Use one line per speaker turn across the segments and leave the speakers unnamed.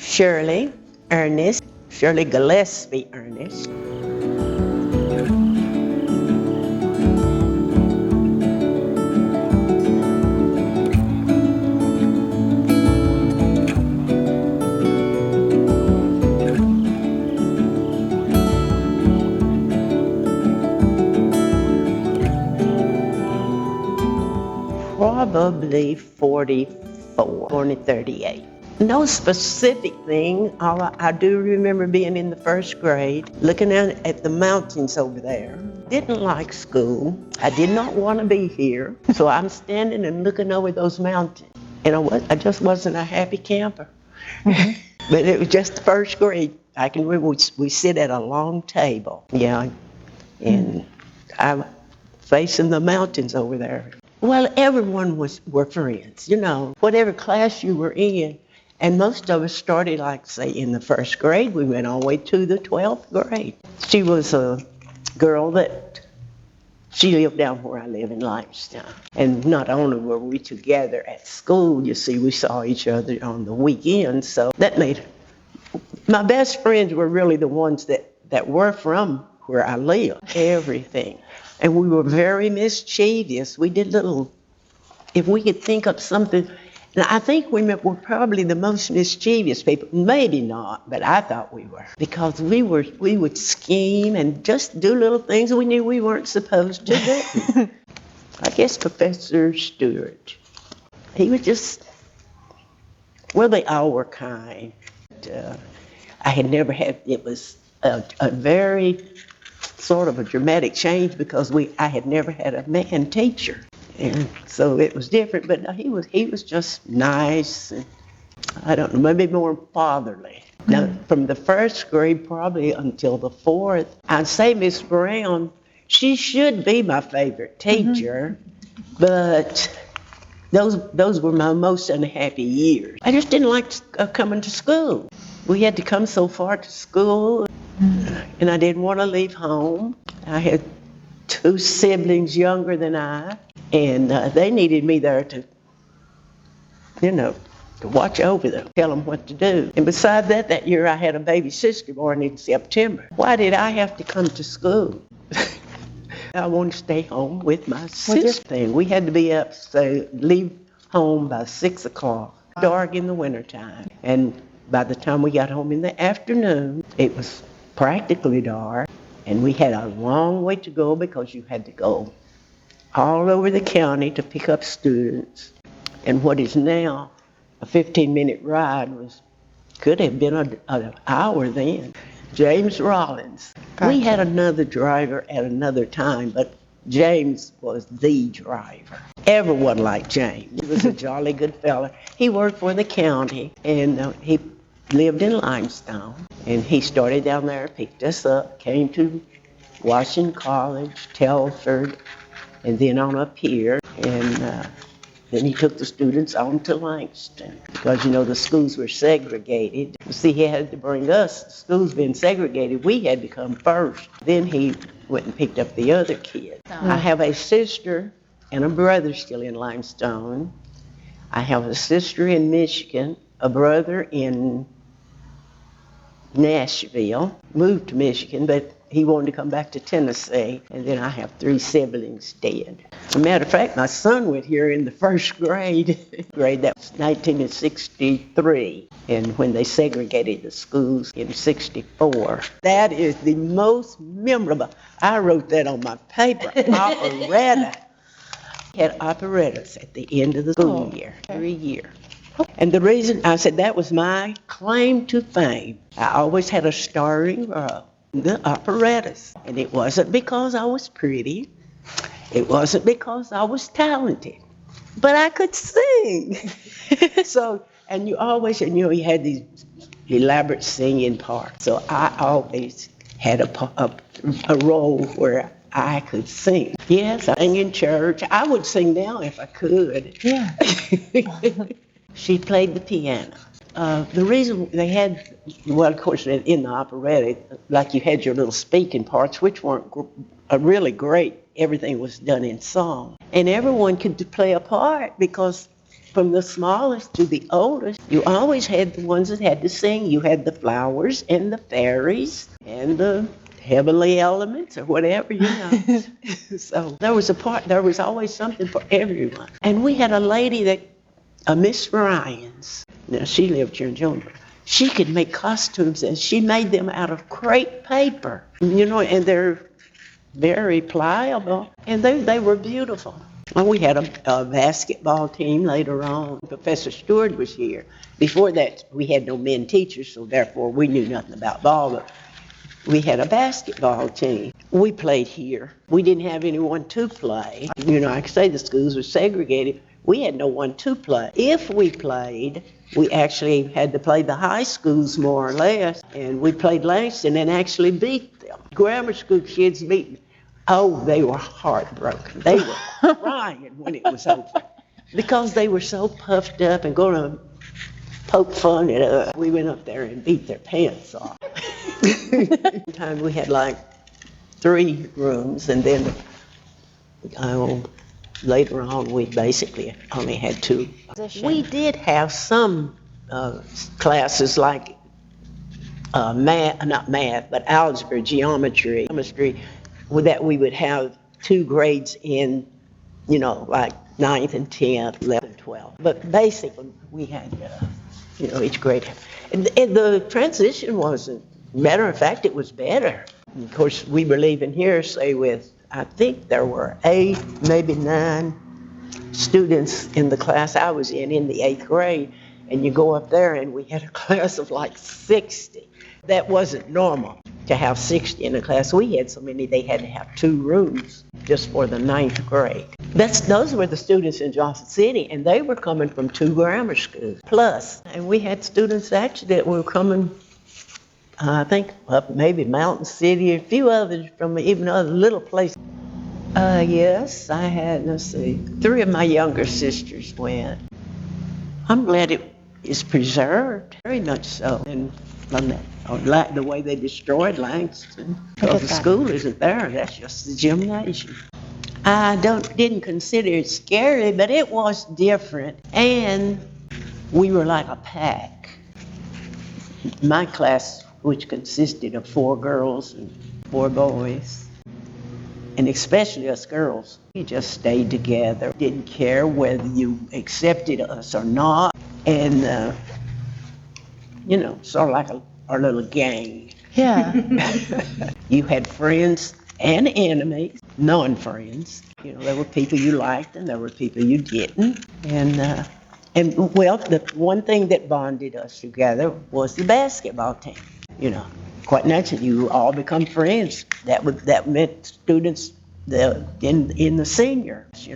Shirley Ernest, Shirley Gillespie Ernest. Probably 44, born in 38. No specific thing. I do remember being in the first grade, looking at the mountains over there. Didn't like school. I did not want to be here. So I'm standing and looking over those mountains. And I just wasn't a happy camper. But it was just the first grade. I can remember we sit at a long table. Yeah. And I'm facing the mountains over there. Well, everyone were friends, whatever class you were in. And most of us started, like, say, in the first grade. We went all the way to the 12th grade. She was a girl she lived down where I live in Langston. And not only were we together at school, you see, we saw each other on the weekends. So that made my best friends were really the ones that were from where I lived, everything. And we were very mischievous. We did if we could think of something, and I think we were probably the most mischievous people. Maybe not, but I thought we were. Because we would scheme and just do little things we knew we weren't supposed to do. I guess Professor Stewart, he was just, they all were kind. I had never had, it was a very sort of a dramatic change because I had never had a man teacher, and so it was different. But he was just nice, and I don't know, maybe more fatherly. Now, from the first grade probably until the fourth, I'd say Miss Brown, she should be my favorite teacher, but those were my most unhappy years. I just didn't like coming to school. We had to come so far to school. And I didn't want to leave home. I had two siblings younger than I, and they needed me there to watch over them, tell them what to do. And besides that year I had a baby sister born in September. Why did I have to come to school? I wanted to stay home with my sister. We had to be up, leave home by 6 o'clock, dark in the wintertime. And by the time we got home in the afternoon, it was practically dark, and we had a long way to go because you had to go all over the county to pick up students. And what is now a 15-minute ride could have been an hour then. James Rollins. Gotcha. We had another driver at another time, but James was the driver. Everyone liked James. He was a jolly good fella. He worked for the county, and he lived in Limestone, and he started down there, picked us up, came to Washington College, Telford, and then on up here, and then he took the students on to Langston, because the schools were segregated. See, he had to bring us, the schools being segregated, we had to come first. Then he went and picked up the other kids. I have a sister and a brother still in Limestone. I have a sister in Michigan, a brother in Nashville, moved to Michigan, but he wanted to come back to Tennessee, and then I have 3 siblings dead. As a matter of fact, my son went here in the first grade. That was 1963, and when they segregated the schools in 64. That is the most memorable. I wrote that on my paper, operetta. Had operettas at the end of the school year, every year. And the reason I said that was my claim to fame. I always had a starring role in the operettas. And it wasn't because I was pretty. It wasn't because I was talented. But I could sing. And you had these elaborate singing parts. So I always had a role where I could sing. Yes, I sang in church. I would sing now if I could.
Yeah.
She played the piano. The reason they had, of course, in the operetta, like you had your little speaking parts, which weren't really great. Everything was done in song. And everyone could play a part because from the smallest to the oldest, you always had the ones that had to sing. You had the flowers and the fairies and the heavenly elements or whatever, So there was always something for everyone. And we had a lady Miss Ryans. Now, she lived here in Jonesboro. She could make costumes, and she made them out of crepe paper, and they're very pliable, and they were beautiful. And we had a basketball team later on. Professor Stewart was here. Before that, we had no men teachers, so therefore we knew nothing about ball, but we had a basketball team. We played here. We didn't have anyone to play. I could say the schools were segregated. We had no one to play. If we played, we actually had to play the high schools more or less, and we played Langston and actually beat them. Grammar school kids beat me. Oh, they were heartbroken. They were crying when it was over because they were so puffed up and going to poke fun at us. We went up there and beat their pants off. One time we had like 3 rooms, and then later on we basically only had 2. We did have some classes like not math, but algebra, geometry, chemistry, that we would have 2 grades in, like 9th and 10th, 11th and 12th. But basically we had, each grade. And the transition wasn't, matter of fact, it was better. And of course, we were leaving here, say, with, I think there were 8, maybe 9 students in the class I was in the 8th grade. And you go up there and we had a class of like 60. That wasn't normal to have 60 in a class. We had so many they had to have 2 rooms just for the 9th grade. Those were the students in Johnson City, and they were coming from 2 grammar schools plus. And we had students actually that were coming, I think, up maybe Mountain City, a few others from even other little places. Yes, I had, 3 of my younger sisters went. I'm glad it is preserved, very much so. And the way they destroyed Langston, because the school isn't there, that's just the gymnasium. I didn't consider it scary, but it was different, and we were like a pack. My class, which consisted of 4 girls and 4 boys, and especially us girls, we just stayed together, didn't care whether you accepted us or not, and sort of like our little gang.
Yeah.
You had friends and enemies, non-friends. There were people you liked and there were people you didn't. And well, the one thing that bonded us together was the basketball team. Quite naturally, you all become friends. That meant students in the seniors,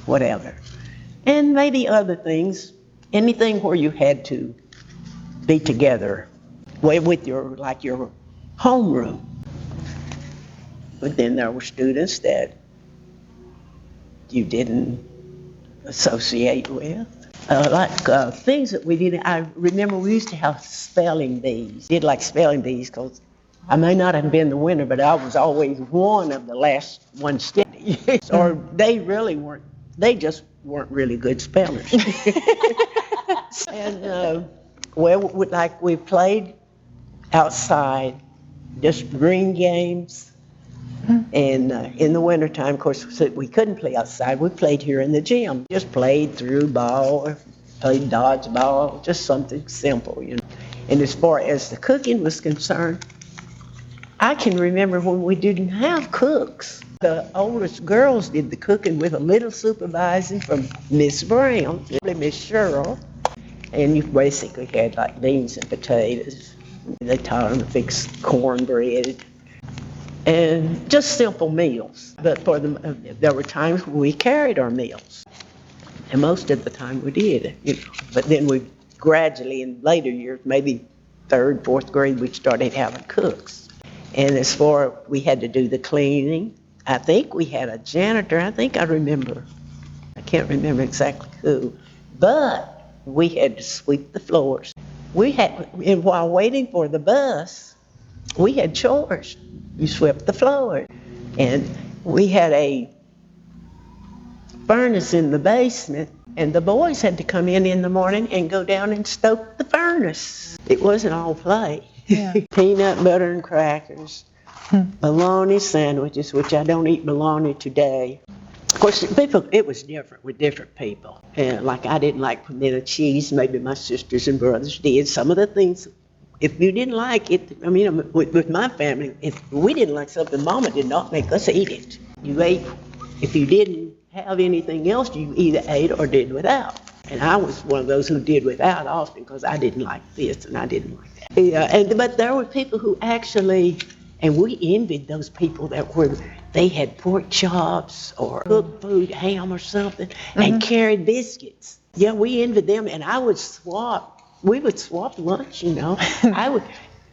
whatever. And maybe other things, anything where you had to be together with your homeroom. But then there were students that you didn't associate with. Things that we didn't, I remember we used to have spelling bees. Did like spelling bees because I may not have been the winner, but I was always one of the last one standing. Or they just weren't really good spellers. And we played outside, just green games. And in the wintertime, of course, we couldn't play outside. We played here in the gym. Just played through ball, or played dodgeball, just something simple, And as far as the cooking was concerned, I can remember when we didn't have cooks. The oldest girls did the cooking with a little supervising from Miss Brown, Miss Cheryl. And you basically had like beans and potatoes. They taught them to fix cornbread. And just simple meals. But there were times when we carried our meals. And most of the time we did, But then we gradually, in later years, maybe 3rd, 4th grade, we started having cooks. And as far as we had to do the cleaning, I think we had a janitor. I can't remember exactly who. But we had to sweep the floors. And while waiting for the bus, we had chores. You swept the floor. And we had a furnace in the basement, And the boys had to come in the morning and go down and stoke the furnace. It wasn't all play.
Yeah.
Peanut butter and crackers, bologna sandwiches, which I don't eat bologna today. Of course, it was different with different people. Like I didn't like pimento cheese, maybe my sisters and brothers did. Some of the things, if you didn't like it, I mean, with my family, if we didn't like something, Mama did not make us eat it. You ate, if you didn't have anything else, you either ate or did without. And I was one of those who did without often because I didn't like this and I didn't like that. Yeah, but there were people who actually, and we envied those people they had pork chops or cooked food, ham or something, and carried biscuits. Yeah, we envied them, and we would swap lunch, you know.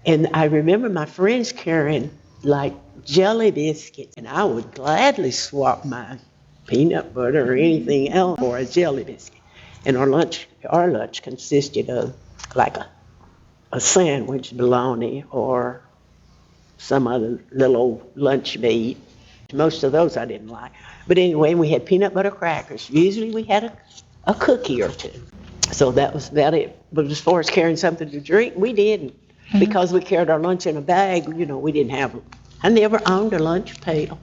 And I remember my friends carrying like jelly biscuits, and I would gladly swap my peanut butter or anything else for a jelly biscuit. And our lunch consisted of like a sandwich, bologna, or some other little old lunch meat. Most of those I didn't like. But anyway, we had peanut butter crackers. Usually we had a cookie or two. So that was about it. But as far as carrying something to drink, we didn't. Because we carried our lunch in a bag, you know, we didn't have them. I never owned a lunch pail.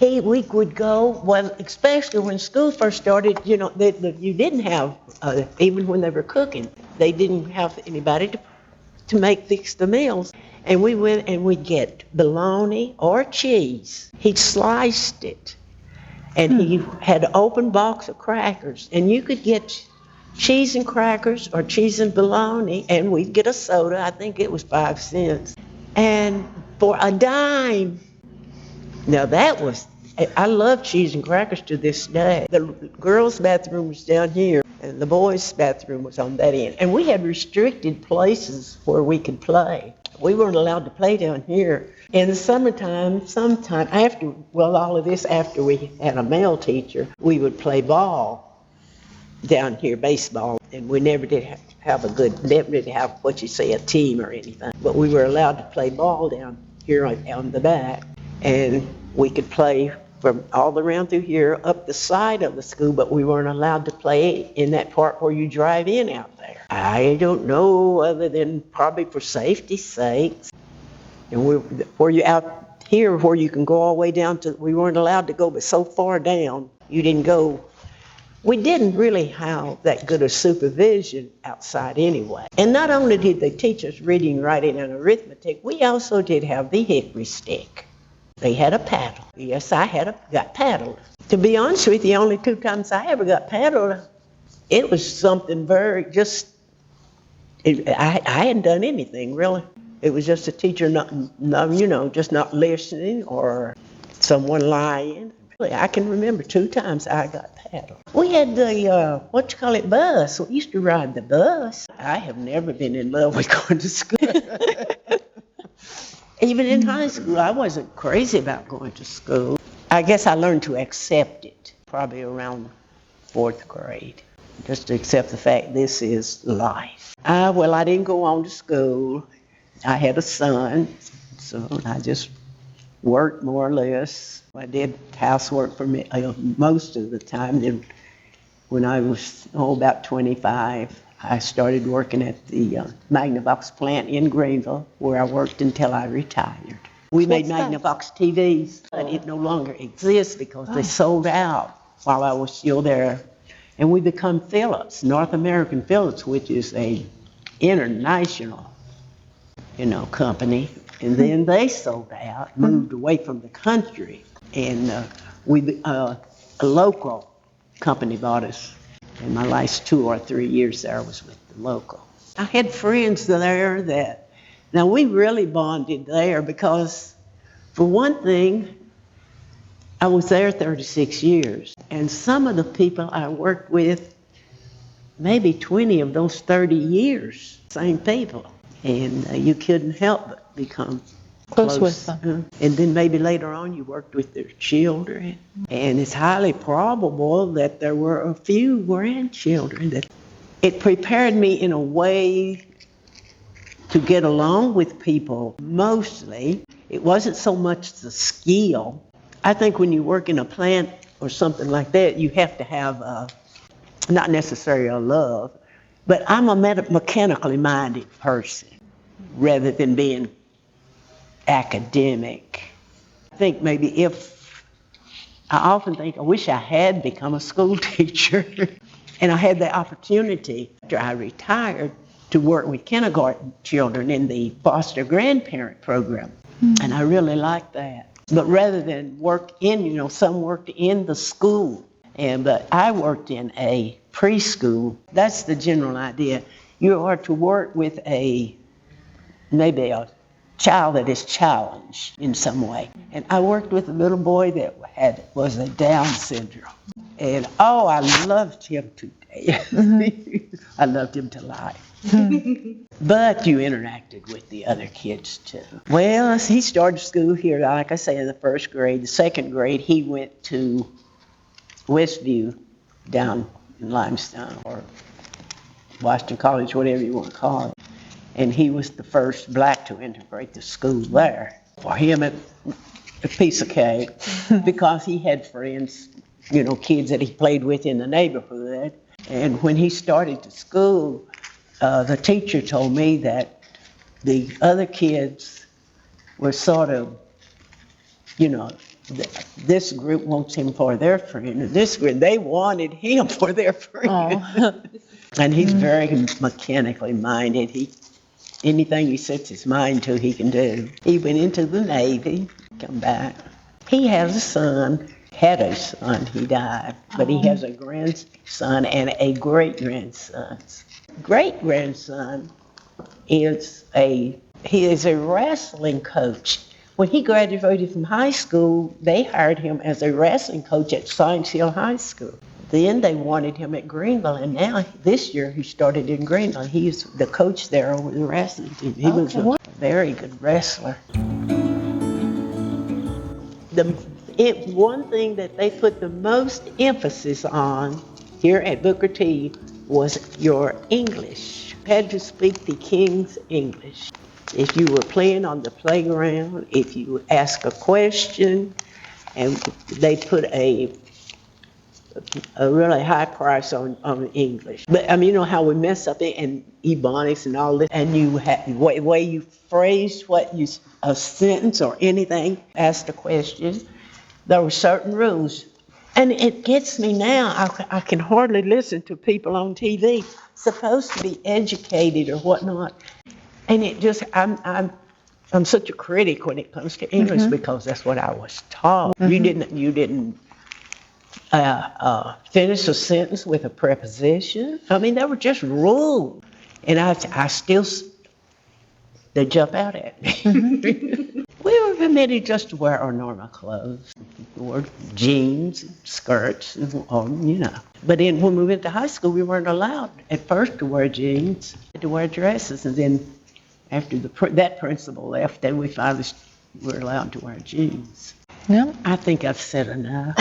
We would go, well, especially when school first started, you know, you didn't have, even when they were cooking, they didn't have anybody to fix the meals. And we went and we'd get bologna or cheese. He sliced it. And he had an open box of crackers. And you could get cheese and crackers or cheese and bologna, and we'd get a soda. I think it was 5 cents. And for a dime. Now I love cheese and crackers to this day. The girls' bathroom was down here, and the boys' bathroom was on that end. And we had restricted places where we could play. We weren't allowed to play down here. In the summertime, sometime after, all of this after we had a male teacher, we would play ball down here, baseball. And we never did have what you say, a team or anything. But we were allowed to play ball down here on the back. And we could play from all around through here up the side of the school, but we weren't allowed to play in that part where you drive in out there. I don't know, other than probably for safety's sakes. And where you out here where you can go all the way down to, we weren't allowed to go but so far down, you didn't go. We didn't really have that good of supervision outside anyway. And not only did they teach us reading, writing, and arithmetic, we also did have the hickory stick. They had a paddle. Yes, I got paddled. To be honest with you, only 2 times I ever got paddled. It was something I hadn't done anything really. It was just a teacher just not listening or someone lying. I can remember 2 times I got paddled. We had the, bus. We used to ride the bus. I have never been in love with going to school. Even in high school, I wasn't crazy about going to school. I guess I learned to accept it probably around 4th grade, just to accept the fact this is life. I didn't go on to school. I had a son, so I just worked more or less. I did housework for me most of the time. Then when I was about 25, I started working at the Magnabox plant in Greenville, where I worked until I retired. We made Magnabox TVs, but it no longer exists because they sold out while I was still there. And we become Philips, North American Philips, which is a international, company. And then they sold out, moved away from the country, and a local company bought us. And my last 2 or 3 years there was with the local. I had friends there now we really bonded there because, for one thing, I was there 36 years. And some of the people I worked with, maybe 20 of those 30 years, same people. And you couldn't help but become close with them. And then maybe later on you worked with their children. And it's highly probable that there were a few grandchildren. It prepared me in a way to get along with people. Mostly, it wasn't so much the skill. I think when you work in a plant or something like that, you have to have not necessarily a love, but I'm a mechanically minded person rather than being academic. I think maybe I often think I wish I had become a school teacher and I had the opportunity after I retired to work with kindergarten children in the foster grandparent program. And I really liked that. But rather than work in, some worked in the school, but I worked in a preschool. That's the general idea. You are to work with maybe a child that is challenged in some way. And I worked with a little boy that was a Down syndrome. And I loved him to death. I loved him to life. But you interacted with the other kids too. Well, he started school here, like I say, in the first grade. The second grade, he went to Westview down in Langston, or Washington College, whatever you want to call it. And he was the first black to integrate the school there. For him, a piece of cake, because he had friends, kids that he played with in the neighborhood. And when he started to school, the teacher told me that the other kids were sort of, this group wants him for their friend, and this group, they wanted him for their friend. Oh. And he's very mechanically minded. Anything he sets his mind to, he can do. He went into the Navy, come back. He had a son, he died, but he has a grandson and a great-grandson. Great-grandson is a wrestling coach. When he graduated from high school, they hired him as a wrestling coach at Science Hill High School. Then they wanted him at Greenville, and now this year he started in Greenville. He's the coach there over the wrestling team. He was a very good wrestler. One thing that they put the most emphasis on here at Booker T was your English. You had to speak the King's English. If you were playing on the playground, if you ask a question, and they put a really high price on English. But how we mess up in Ebonics and all this, and the way you phrase a sentence or anything, ask the question, there were certain rules. And it gets me now, I can hardly listen to people on TV, supposed to be educated or whatnot. And it just, I'm such a critic when it comes to English because that's what I was taught. You didn't finish a sentence with a preposition. They were just rules. And I still, they jump out at me. We were permitted just to wear our normal clothes. We wore jeans, skirts, But then when we went to high school, we weren't allowed at first to wear jeans, to wear dresses. And then after that principal left, then we finally were allowed to wear jeans. Yeah. I think I've said enough.